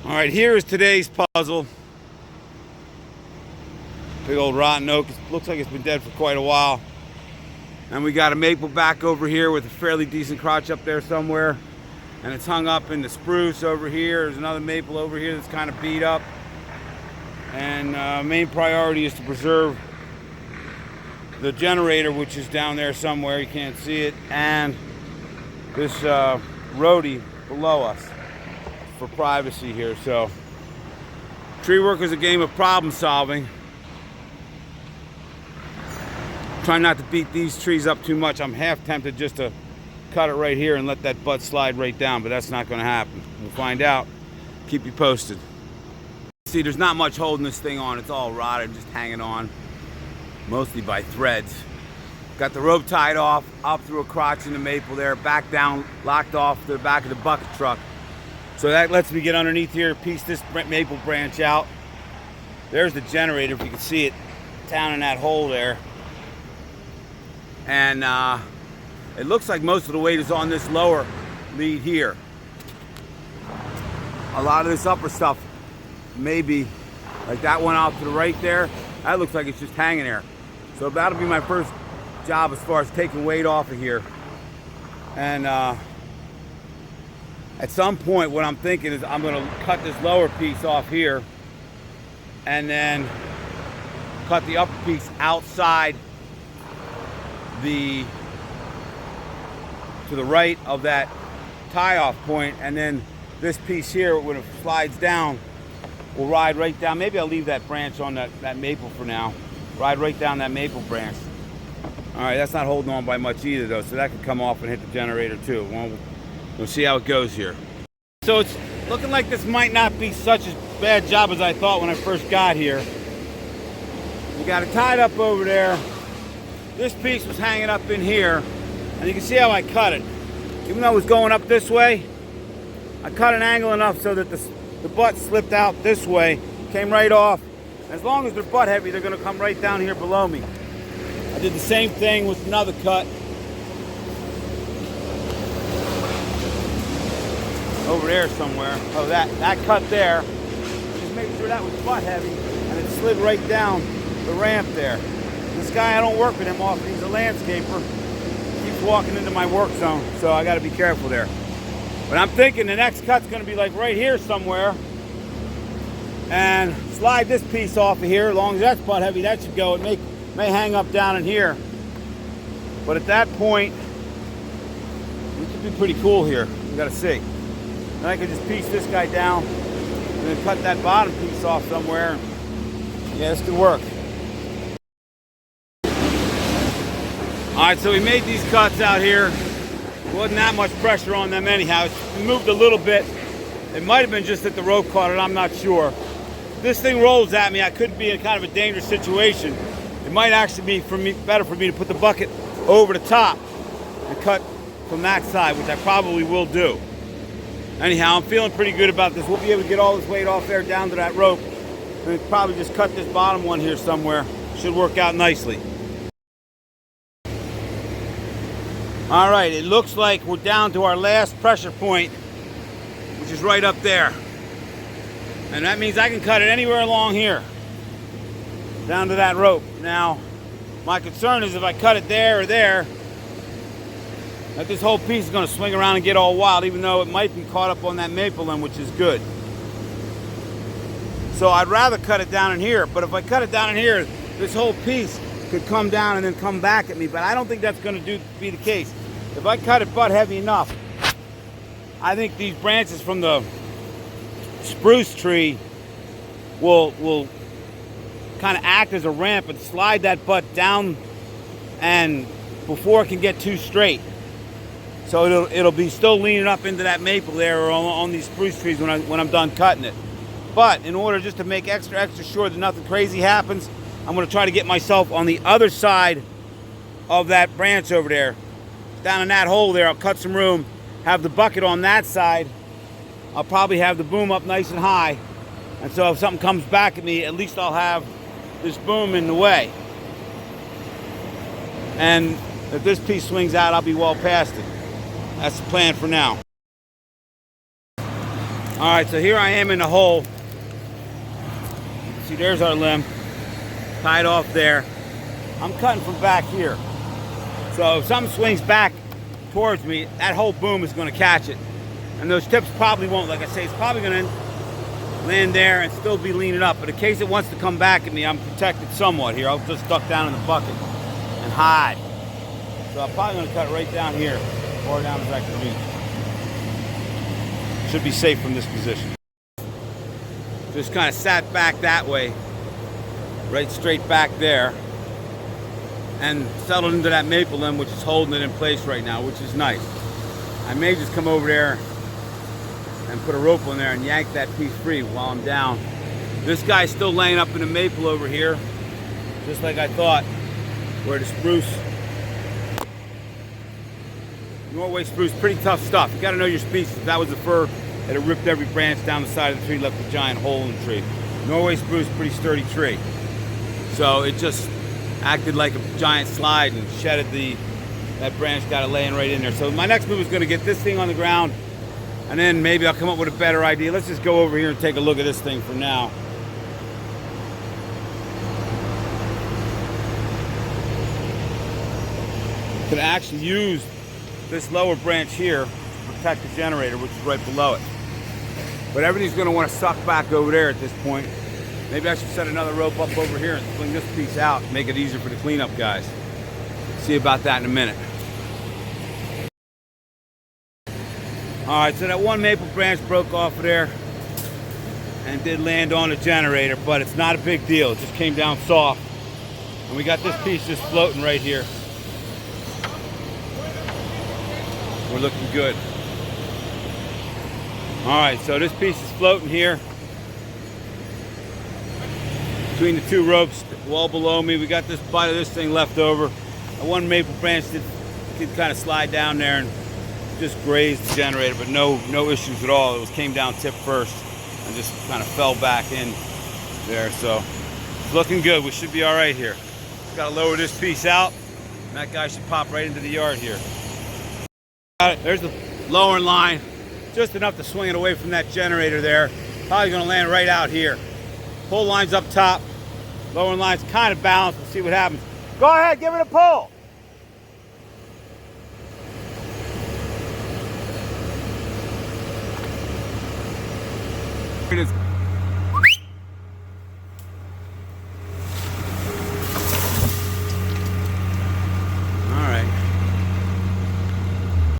All right, here is today's puzzle. Big old rotten oak. It looks like it's been dead for quite a while. And we got a maple back over here with a fairly decent crotch up there somewhere. And it's hung up in the spruce over here. There's another maple over here that's kind of beat up. And main priority is to preserve the generator, which is down there somewhere. You can't see it. And this roadie below us for privacy here. So tree work is a game of problem solving. Try not to beat these trees up too much. I'm half tempted just to cut it right here and let that butt slide right down, but that's not going to happen. We'll find out. Keep you posted. See, there's not much holding this thing on. It's all rotted, just hanging on, mostly by threads. Got the rope tied off, up through a crotch in the maple there, back down, locked off to the back of the bucket truck. So that lets me get underneath here, piece this maple branch out. There's the generator, if you can see it, down in that hole there. And it looks like most of the weight is on this lower lead here. A lot of this upper stuff, maybe, like that one out to the right there, that looks like it's just hanging there. So that'll be my first job as far as taking weight off of here. And at some point, what I'm thinking is I'm gonna cut this lower piece off here and then cut the upper piece outside to the right of that tie-off point, and then this piece here, when it slides down, will ride right down. Maybe I'll leave that branch on that maple for now. Ride right down that maple branch. All right, that's not holding on by much either though, so that could come off and hit the generator too. We'll see how it goes here. So it's looking like this might not be such a bad job as I thought when I first got here. We got it tied up over there. This piece was hanging up in here, and you can see how I cut it. Even though it was going up this way, I cut an angle enough so that the butt slipped out this way, came right off. As long as they're butt heavy, they're gonna come right down here below me. I did the same thing with another cut. Over there somewhere. Oh, that cut there. Just making sure that was butt heavy, and it slid right down the ramp there. This guy, I don't work with him often. He's a landscaper. He keeps walking into my work zone, so I got to be careful there. But I'm thinking the next cut's going to be like right here somewhere, and slide this piece off of here. As long as that's butt heavy, that should go. It may hang up down in here, but at that point, it could be pretty cool here. We got to see. Then I could just piece this guy down and then cut that bottom piece off somewhere. Yeah, this could work. All right, so we made these cuts out here. Wasn't that much pressure on them anyhow. It moved a little bit. It might have been just that the rope caught it, I'm not sure. This thing rolls at me, I could be in kind of a dangerous situation. It might actually be better for me to put the bucket over the top and cut from that side, which I probably will do. Anyhow, I'm feeling pretty good about this. We'll be able to get all this weight off there down to that rope, and probably just cut this bottom one here somewhere. Should work out nicely. All right, it looks like we're down to our last pressure point, which is right up there. And that means I can cut it anywhere along here, down to that rope. Now, my concern is if I cut it there or there, that this whole piece is going to swing around and get all wild, even though it might be caught up on that maple limb, which is good. So I'd rather cut it down in here, but if I cut it down in here, this whole piece could come down and then come back at me, but I don't think that's going to be the case. If I cut it butt heavy enough, I think these branches from the spruce tree will kind of act as a ramp and slide that butt down, and before it can get too straight. So it'll be still leaning up into that maple there or on these spruce trees when I'm done cutting it. But in order just to make extra sure that nothing crazy happens, I'm going to try to get myself on the other side of that branch over there. Down in that hole there, I'll cut some room, have the bucket on that side. I'll probably have the boom up nice and high. And so if something comes back at me, at least I'll have this boom in the way. And if this piece swings out, I'll be well past it. That's the plan for now. All right, so here I am in the hole. See, there's our limb, tied off there. I'm cutting from back here. So if something swings back towards me, that whole boom is gonna catch it. And those tips probably won't, like I say, it's probably gonna land there and still be leaning up. But in case it wants to come back at me, I'm protected somewhat here. I'll just duck down in the bucket and hide. So I'm probably gonna cut right down here, far down as I can reach. Should be safe from this position. Just kind of sat back that way, right straight back there, and settled into that maple limb, which is holding it in place right now, which is nice. I may just come over there and put a rope on there and yank that piece free while I'm down. This guy's still laying up in the maple over here, just like I thought, where the spruce, Norway spruce, pretty tough stuff. You gotta know your species. That was the fir that had ripped every branch down the side of the tree, left a giant hole in the tree. Norway spruce, pretty sturdy tree. So it just acted like a giant slide and shedded that branch, got it laying right in there. So my next move is gonna get this thing on the ground, and then maybe I'll come up with a better idea. Let's just go over here and take a look at this thing for now. Could actually use this lower branch here to protect the generator, which is right below it. But everything's gonna wanna suck back over there at this point. Maybe I should set another rope up over here and fling this piece out, make it easier for the cleanup guys. See about that in a minute. All right, so that one maple branch broke off of there and did land on the generator, but it's not a big deal. It just came down soft. And we got this piece just floating right here. We're looking good. All right, so this piece is floating here between the two ropes, wall below me. We got this bite of this thing left over. That one maple branch did kind of slide down there and just grazed the generator, but no issues at all. It came down tip first and just kind of fell back in there. So it's looking good. We should be all right here. Just got to lower this piece out, and that guy should pop right into the yard here. There's the lowering line, just enough to swing it away from that generator there. Probably gonna land right out here. Pull line's up top, lowering line's kind of balanced. We'll see what happens. Go ahead, give it a pull. It is